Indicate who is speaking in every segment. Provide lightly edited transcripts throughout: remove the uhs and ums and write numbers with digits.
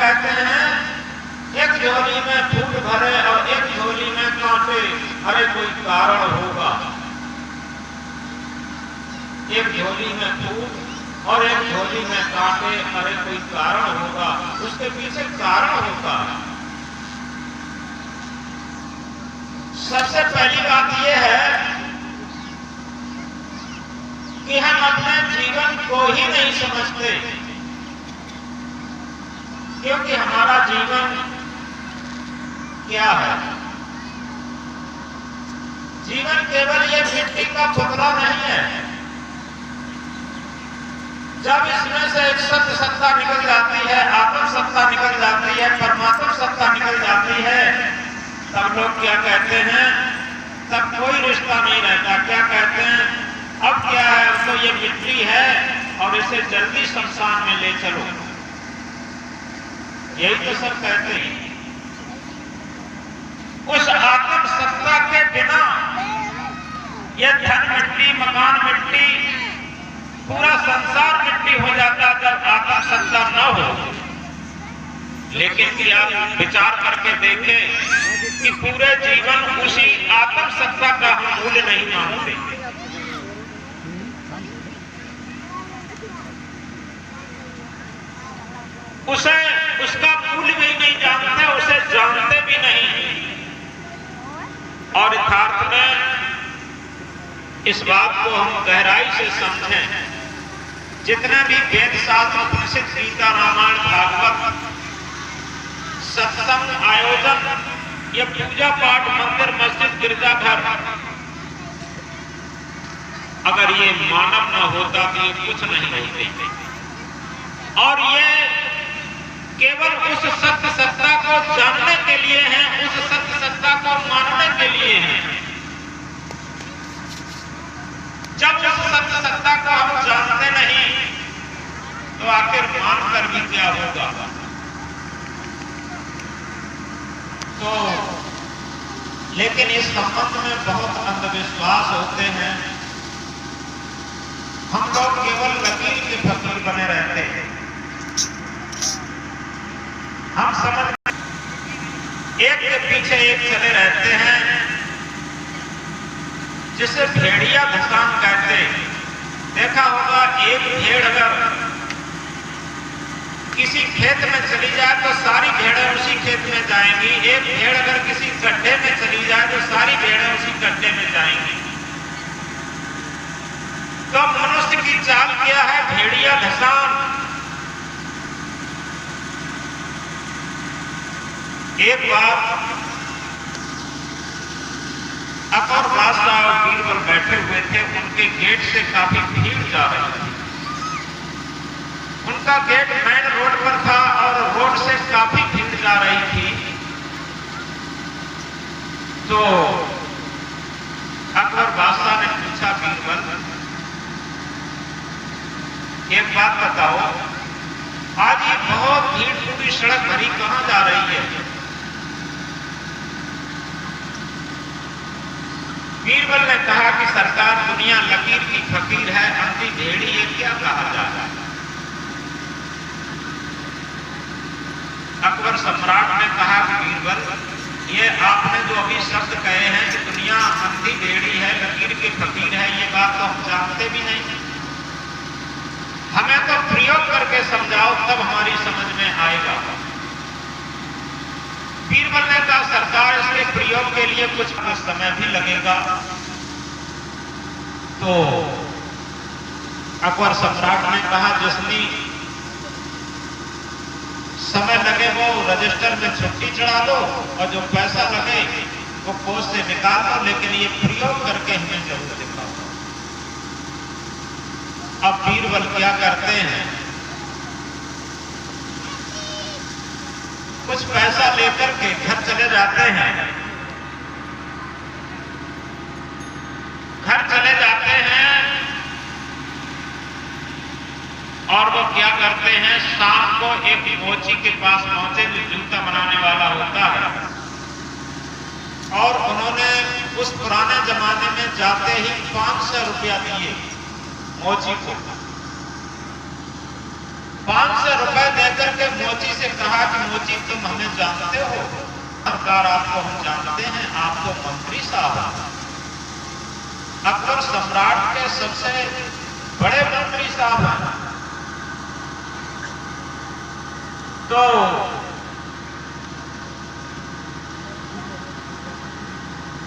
Speaker 1: कहते हैं, एक झोली में फूल भरे और एक झोली में कांटे, अरे कोई कारण होगा। एक झोली में फूल और एक झोली में कांटे, अरे कोई कारण होगा, उसके पीछे कारण होता है। सबसे पहली बात यह है कि हम अपने जीवन को ही नहीं समझते, क्योंकि हमारा जीवन क्या है? जीवन केवल ये मिट्टी का पुतला नहीं है। जब इसमें से एक सत्य सत्ता निकल जाती है, आत्म सत्ता निकल जाती है, परमात्मा सत्ता निकल जाती है, तब लोग क्या कहते हैं? तब कोई रिश्ता नहीं रहता। क्या कहते हैं? अब क्या है, तो ये मिट्टी है और इसे जल्दी शमशान में ले चलो। यही तो सब कहते हैं। उस आत्म सत्ता के बिना ये धन मिट्टी, मकान मिट्टी, पूरा संसार मिट्टी हो जाता जब आत्म सत्ता न हो। लेकिन क्या विचार करके देखें कि पूरे जीवन उसी आत्म सत्ता का हम मूल्य नहीं मानते। उसे उसका मूल्य भी नहीं जानते, उसे जानते भी नहीं। और यथार्थ में इस बात को हम गहराई से समझें, जितने भी वेद शास्त्र, उपनिषद, गीता, रामायण, भागवत, सत्संग आयोजन, ये पूजा पाठ, मंदिर, मस्जिद, गिरजाघर, अगर ये मानव न होता तो ये कुछ नहीं होते। और ये केवल उस सत्य सत्ता को जानने के लिए हैं, उस सत्य सत्ता को मानने के लिए हैं। जब उस सत्य सत्ता को हम जानते नहीं तो आखिर मानकर भी क्या होगा? तो लेकिन इस संबंध में बहुत अंधविश्वास होते हैं। हम लोग केवल लकीर के फकीर बने रहते हैं। हम समझ एक के पीछे एक चले रहते हैं, जिसे भेड़िया धसान कहते हैं। देखा होगा, एक भेड़ अगर किसी खेत में चली जाए तो सारी भेड़ें उसी खेत में जाएंगी। एक भेड़ अगर किसी गड्ढे में चली जाए तो सारी भेड़ें उसी गड्ढे में जाएंगी। तो मनुष्य की चाल क्या है? भेड़िया धसान। एक बार अकबर बादशाह और बीरबल बैठे हुए थे। उनके गेट से काफी भीड़ जा रही थी। उनका गेट मेन रोड पर था और रोड से काफी भीड़ जा रही थी। तो अकबर बादशाह ने पूछा, बीरबल एक बात बताओ, आज ये बहुत भीड़ पूरी सड़क भरी कहां जा रही है? बीरबल ने कहा कि सरकार, दुनिया लकीर की फकीर है, अंधी भेड़ी है, क्या कहा जाए? अकबर सम्राट ने कहा कि बीरबल, ये आपने जो अभी शब्द कहे हैं कि दुनिया अंधी भेड़ी है, लकीर की फकीर है, ये बात तो हम जानते भी नहीं। हमें तो प्रयोग करके समझाओ, तब हमारी समझ में आएगा। बीरबल ने कहा, सरकार, इसके प्रयोग के लिए कुछ समय भी लगेगा। तो अकबर सम्राट ने कहा, जिसनी समय लगे वो रजिस्टर में छुट्टी चढ़ा दो और जो पैसा लगे वो कोष से निकाल दो, लेकिन ये प्रयोग करके हमें जरूर दिखाओ। अब बीरबल क्या करते हैं? कुछ पैसा लेकर के घर चले जाते हैं। घर चले जाते हैं और वो क्या करते हैं? शाम को एक मोची के पास पहुंचे जो जूता बनाने वाला होता है, और उन्होंने उस पुराने जमाने में जाते ही 500 रुपया दिए मोची को। 500 रुपए देकर के मोची से कहा कि तुम हमें जानते हो? सरकार आपको हम जानते हैं, आप तो मंत्री साहब हैं, अकबर सम्राट के सबसे बड़े मंत्री साहब हैं। तो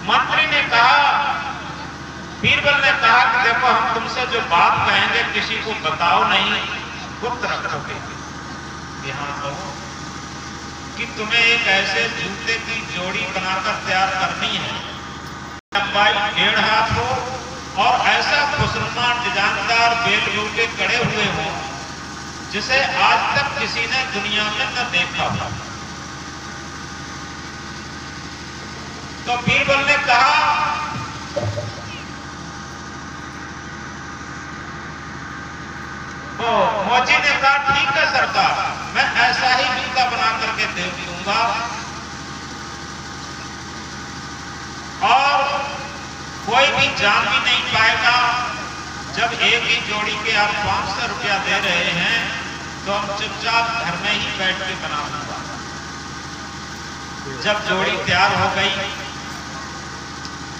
Speaker 1: मंत्री ने कहा, बीरबल ने कहा कि देखो हम तुमसे जो बात कहेंगे किसी को बताओ नहीं, गुप्त रखोगे। हाँ कहो कि तुम्हें एक ऐसे जूते की जोड़ी बनाकर तैयार करनी है, लंबाई 1.5 हाथ हो और ऐसा खुशनुमा डिजाइनदार बेल बूटे कड़े हुए हो जिसे आज तक किसी ने दुनिया में न देखा हो। तो बीरबल ने कहा, तो मौजी ने कहा ठीक है सरकार, मैं ऐसा ही जूता बना करके दे दूंगा और कोई भी जान भी नहीं पाएगा। जब एक ही जोड़ी के आप 500 रुपया दे रहे हैं तो हम चुपचाप घर में ही बैठ के बना दूंगा। जब जोड़ी तैयार हो गई,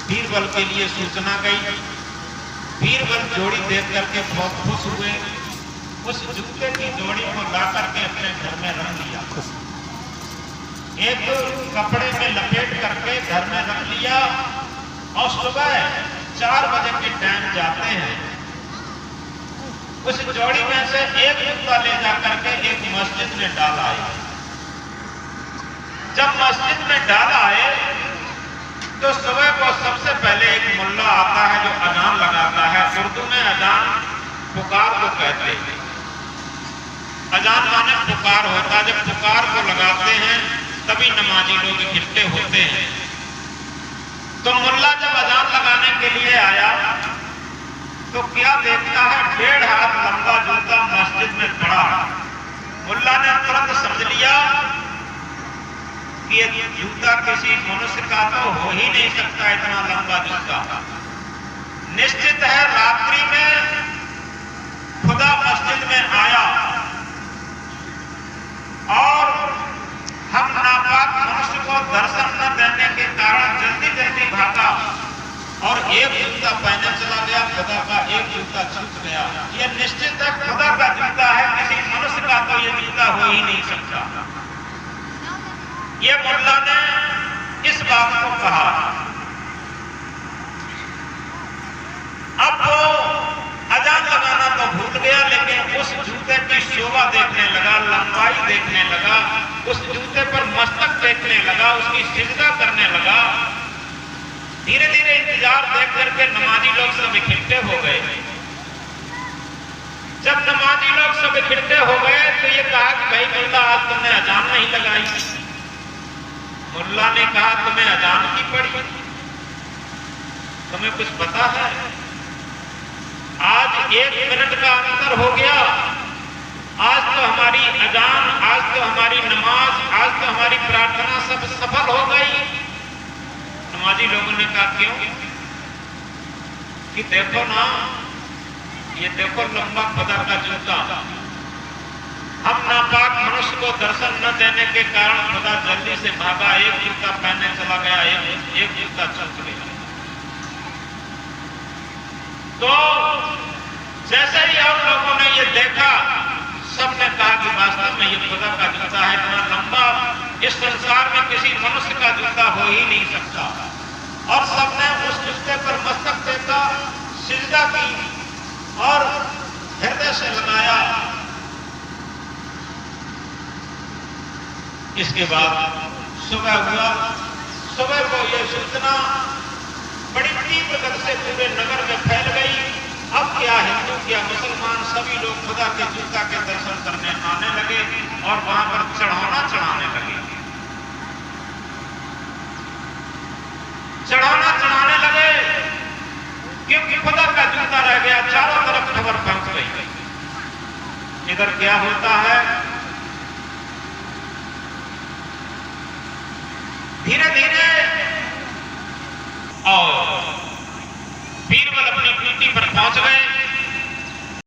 Speaker 1: बीरबल के लिए सूचना गई। बीरबल जोड़ी देख करके बहुत खुश हुए, उस जूते की जोड़ी को ला करके अपने घर में रख लिया, एक कपड़े में लपेट करके घर में रख लिया और सुबह 4 बजे के टाइम जाते हैं, उस जोड़ी में से एक जूता ले जा करके एक मस्जिद में डाला है। जब मस्जिद में डाला है तो सुबह को सबसे पहले एक मुल्ला आता है जो अजान लगाता है। उर्दू में अजान पुकार को कहते हैं। अजान माने पुकार होता है। जब पुकार को लगाते हैं तभी नमाजी लोग इकट्ठे होते हैं। तो मुल्ला जब अजान लगाने के लिए आया तो क्या देखता है, 1.5 हाथ लंबा जूता मस्जिद में पड़ा। मुल्ला ने तुरंत समझ लिया कि ये जूता किसी मनुष्य का तो हो ही नहीं सकता, इतना लंबा जूता। निश्चित है रात्रि में खुदा मस्जिद में आया और हम नापाक मनुष्य को दर्शन न देने के कारण जल्दी जल्दी भागा और एक जूता पहने चला गया। खुदा का एक जूता छूट गया। यह निश्चित है खुदा का जूता है, किसी मनुष्य का तो यह जूता हो ही नहीं सकता। ये मुल्ला ने इस बात को कहा। अब वो अजान लगाना तो भूल गया, लेकिन उस जूते की शोभा देखने लगा, लंबाई देखने लगा, उस जूते पर मस्तक देखने लगा, उसकी सिजदा करने लगा। धीरे धीरे इंतजार देख करके नमाजी लोग सब इकट्ठे हो गए। जब नमाजी लोग सब इकट्ठे हो गए तो ये कहा कि भाई मुल्ला आज तुमने अजान नहीं लगाई। मुल्ला ने कहा तुम्हें अजान की पड़ी, तुम्हें कुछ पता है? आज 1 मिनट का अंतर हो गया। आज तो हमारी अजान, आज तो हमारी नमाज, आज तो हमारी प्रार्थना सब सफल हो गई। नमाजी लोगों ने कहा क्यों? कि देखो ना, ये देखो लंबा खुदा का जूता। हम नापाक मनुष्य को दर्शन न देने के कारण खुदा जल्दी से भागा, एक जूता पहनने चला गया, एक जूता छूट गया। तो जैसे ही और लोगों ने ये देखा, सबने कहा कि वास्तव में ये खुदा का जूता है, इतना लंबा इस संसार में किसी मनुष्य का जूता हो ही नहीं सकता। और सबने उस जूते पर मस्तक टेका, सिजदा की और हृदय से लगाया। इसके बाद सुबह हुआ। सुबह को यह सूचना बड़ी तीव्र गति से पूरे नगर में फैल गई। अब क्या हिंदू क्या मुसलमान सभी लोग खुदा के जूता के दर्शन करने आने लगे और वहां पर चढ़ाना चढ़ाने लगे। चढ़ाना चढ़ाने लगे क्योंकि खुदा का जूता रह गया। चारों तरफ खबर पहुंच गई। इधर क्या होता है, धीरे धीरे और बीरबल अपनी ड्यूटी पर पहुंच गए।